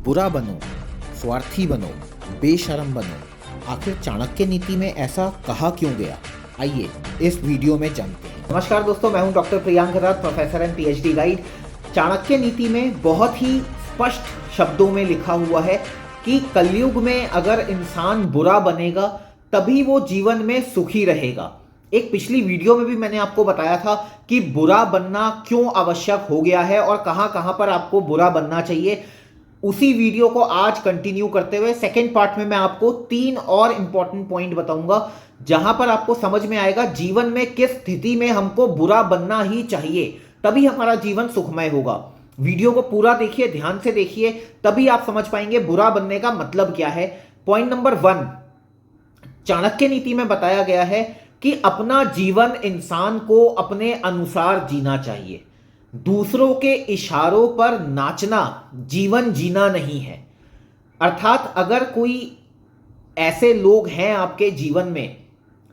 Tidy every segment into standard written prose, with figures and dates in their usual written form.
बुरा बनो, स्वार्थी बनो, बेशरम बनो। आखिर चाणक्य नीति में ऐसा कहा क्यों गया? आइए इस वीडियो में जानते हैं। नमस्कार दोस्तों, मैं हूं doctor Priyank Dutt, professor and PhD guide. Chanakya Niti में बहुत ही स्पष्ट शब्दों में लिखा हुआ है कि कलयुग में अगर इंसान बुरा बनेगा तभी वो जीवन में सुखी रहेगा। एक पिछली वीडियो में भी मैंने आपको बताया था कि बुरा बनना क्यों आवश्यक हो गया है और कहां कहां पर आपको बुरा बनना चाहिए। उसी वीडियो को आज कंटिन्यू करते हुए सेकेंड पार्ट में मैं आपको 3 और इंपॉर्टेंट पॉइंट बताऊंगा जहां पर आपको समझ में आएगा जीवन में किस स्थिति में हमको बुरा बनना ही चाहिए, तभी हमारा जीवन सुखमय होगा। वीडियो को पूरा देखिए, ध्यान से देखिए, तभी आप समझ पाएंगे बुरा बनने का मतलब क्या है। पॉइंट नंबर 1, चाणक्य नीति में बताया गया है कि अपना जीवन इंसान को अपने अनुसार जीना चाहिए। दूसरों के इशारों पर नाचना जीवन जीना नहीं है। अर्थात अगर कोई ऐसे लोग हैं आपके जीवन में,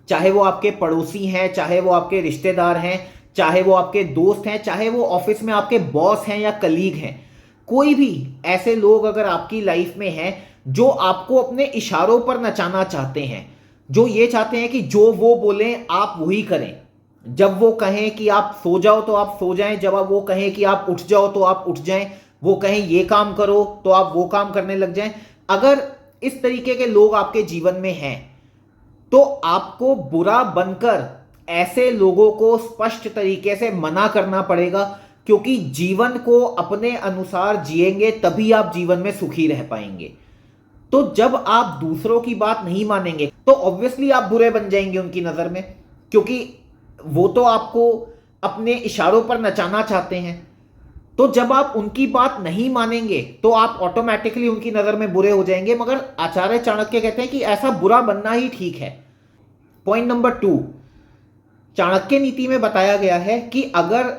चाहे वो आपके पड़ोसी हैं, चाहे वो आपके रिश्तेदार हैं, चाहे वो आपके दोस्त हैं, चाहे वो ऑफिस में आपके बॉस हैं या कलीग हैं, कोई भी ऐसे लोग अगर आपकी लाइफ में हैं जो आपको अपने इशारों पर नचाना चाहते हैं, जो ये चाहते हैं कि जो वो बोलें आप वही करें, जब वो कहें कि आप सो जाओ तो आप सो जाएं, जब वो कहें कि आप उठ जाओ तो आप उठ जाएं, वो कहें ये काम करो तो आप वो काम करने लग जाएं। अगर इस तरीके के लोग आपके जीवन में हैं तो आपको बुरा बनकर ऐसे लोगों को स्पष्ट तरीके से मना करना पड़ेगा, क्योंकि जीवन को अपने अनुसार जिएंगे तभी आप जीवन में सुखी रह पाएंगे। तो जब आप दूसरों की बात नहीं मानेंगे तो ऑब्वियसली आप बुरे बन जाएंगे उनकी नजर में, क्योंकि वो तो आपको अपने इशारों पर नचाना चाहते हैं। तो जब आप उनकी बात नहीं मानेंगे तो आप ऑटोमेटिकली उनकी नजर में बुरे हो जाएंगे। मगर आचार्य चाणक्य कहते हैं कि ऐसा बुरा बनना ही ठीक है। पॉइंट नंबर 2, चाणक्य नीति में बताया गया है कि अगर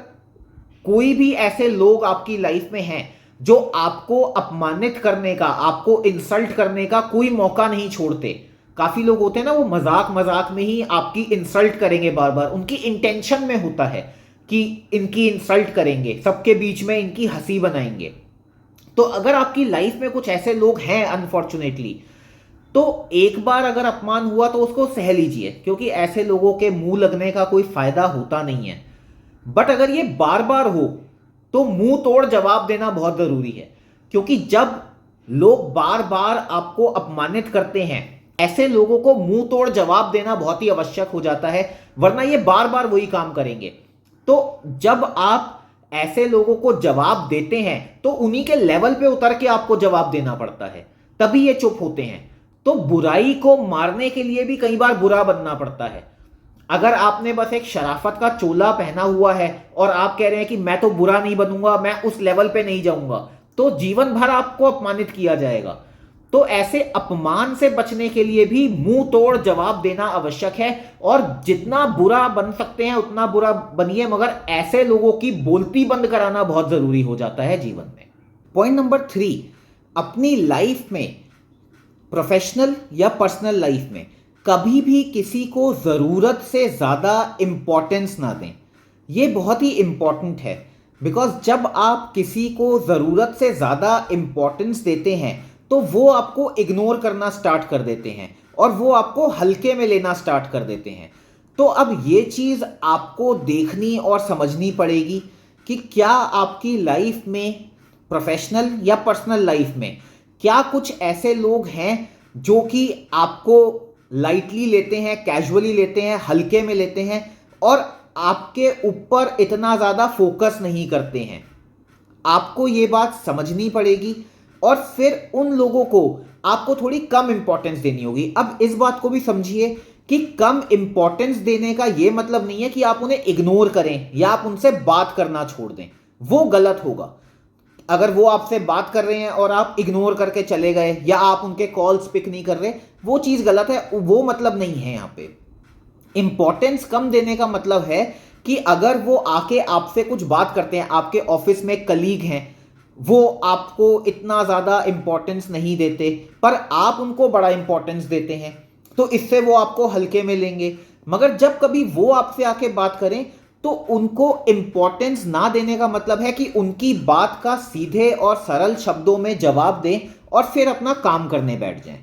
कोई भी ऐसे लोग आपकी लाइफ में हैं जो आपको अपमानित करने का, आपको इंसल्ट करने का कोई मौका नहीं छोड़ते। काफी लोग होते हैं ना, वो मजाक मजाक में ही आपकी इंसल्ट करेंगे बार बार, उनकी इंटेंशन में होता है कि इनकी इंसल्ट करेंगे, सबके बीच में इनकी हंसी बनाएंगे। तो अगर आपकी लाइफ में कुछ ऐसे लोग हैं अनफॉर्चुनेटली, तो एक बार अगर अपमान हुआ तो उसको सह लीजिए, क्योंकि ऐसे लोगों के मुंह लगने का कोई फायदा होता नहीं है। बट अगर ये बार बार हो तो मुंह तोड़ जवाब देना बहुत जरूरी है, क्योंकि जब लोग बार बार आपको अपमानित करते हैं, ऐसे लोगों को मुंह तोड़ जवाब देना बहुत ही आवश्यक हो जाता है, वरना ये बार बार वही काम करेंगे। तो जब आप ऐसे लोगों को जवाब देते हैं तो उन्हीं के लेवल पे उतर के आपको जवाब देना पड़ता है, तभी ये चुप होते हैं। तो बुराई को मारने के लिए भी कई बार बुरा बनना पड़ता है। अगर आपने बस एक शराफत का चोला पहना हुआ है और आप कह रहे हैं कि मैं तो बुरा नहीं बनूंगा, मैं उस लेवल पे नहीं जाऊंगा, तो जीवन भर आपको अपमानित किया जाएगा। तो ऐसे अपमान से बचने के लिए भी मुंह तोड़ जवाब देना आवश्यक है, और जितना बुरा बन सकते हैं उतना बुरा बनिए, मगर ऐसे लोगों की बोलती बंद कराना बहुत जरूरी हो जाता है जीवन में। पॉइंट नंबर 3, अपनी लाइफ में, प्रोफेशनल या पर्सनल लाइफ में, कभी भी किसी को जरूरत से ज्यादा इंपॉर्टेंस ना दें। यह बहुत ही इंपॉर्टेंट है, बिकॉज जब आप किसी को जरूरत से ज्यादा इंपॉर्टेंस देते हैं तो वो आपको इग्नोर करना स्टार्ट कर देते हैं और वो आपको हल्के में लेना स्टार्ट कर देते हैं। तो अब ये चीज़ आपको देखनी और समझनी पड़ेगी कि क्या आपकी लाइफ में, प्रोफेशनल या पर्सनल लाइफ में, क्या कुछ ऐसे लोग हैं जो कि आपको लाइटली लेते हैं, कैजुअली लेते हैं, हल्के में लेते हैं और आपके ऊपर इतना ज़्यादा फोकस नहीं करते हैं। आपको ये बात समझनी पड़ेगी और फिर उन लोगों को आपको थोड़ी कम इंपॉर्टेंस देनी होगी। अब इस बात को भी समझिए कि कम इंपॉर्टेंस देने का यह मतलब नहीं है कि आप उन्हें इग्नोर करें या आप उनसे बात करना छोड़ दें, वो गलत होगा। अगर वो आपसे बात कर रहे हैं और आप इग्नोर करके चले गए या आप उनके कॉल्स पिक नहीं कर रहे, वो चीज गलत है, वो मतलब नहीं है। यहां पे इंपॉर्टेंस कम देने का मतलब है कि अगर वो आके आपसे कुछ बात करते हैं, आपके ऑफिस में कलीग हैं, वो आपको इतना ज़्यादा इंपॉर्टेंस नहीं देते पर आप उनको बड़ा इंपॉर्टेंस देते हैं, तो इससे वो आपको हल्के में लेंगे। मगर जब कभी वो आपसे आके बात करें तो उनको इम्पोर्टेंस ना देने का मतलब है कि उनकी बात का सीधे और सरल शब्दों में जवाब दें और फिर अपना काम करने बैठ जाएं।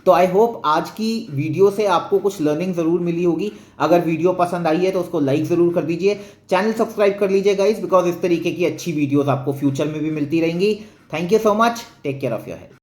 तो आई होप आज की वीडियो से आपको कुछ लर्निंग ज़रूर मिली होगी। अगर वीडियो पसंद आई है तो उसको लाइक ज़रूर कर दीजिए, चैनल सब्सक्राइब कर लीजिए गाइस, बिकॉज इस तरीके की अच्छी वीडियोस आपको फ्यूचर में भी मिलती रहेंगी। Thank you so much, take care of your health.